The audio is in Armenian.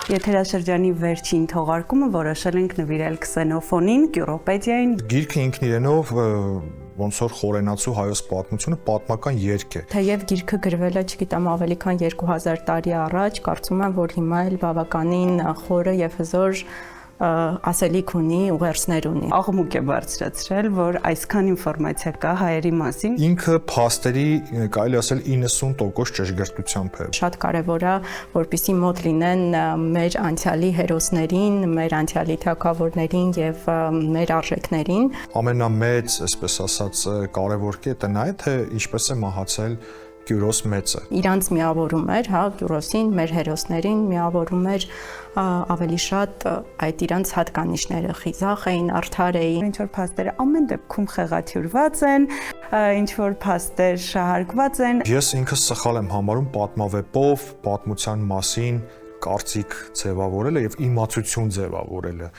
Եթերաշրջանի վերջին թողարկումը որոշել ենք նվիրել Քսենոֆոնին, Կյուրոպեդիային։ Գիրքը ինքն իրենով ոնց որ խորենացու հայոց պատմությունը պատմական երգ է։ Թեև գիրքը գրվել է, չգիտեմ, ավելի քան 2000 տարի առաջ, կարծում եմ, որ հիմա էլ բավականին խորը եւ հզոր ասելիք ունի, ուղերձներ ունի։ Աղմուկ է բարձրացրել, որ այսքան ինֆորմացիա կա հայերի մասին։ Ինքը փաստերի, կարելի ասել 90% ճշգրտությամբ է։ Շատ կարևոր է, որպեսզի մոտ լինեն մեր անցյալի հերոսներին, մեր անցյալի թագավորներին եւ մեր արժեքներին։ Ամենամեծ, այսպես ասած, կարևոր կետը նա է, թե ինչպես է մահացել Կյուրոս մեծը։ Իրանց միավորում էր, հա, Կյուրոսին, մեր հերոսներին միավորում էր ավելի շատ այդ իրանց հատկանիշները, խիզախ էին, արդար էին։ Ինչ որ փաստերը ամեն դեպքում խեղաթյուրված են, ինչ որ փաստեր շահարկված են։ Ես ինքս սխալ եմ համարում պատմավեպով պատմության մասին կարծիք ձևավորելը եւ իմացություն ձևավորելը։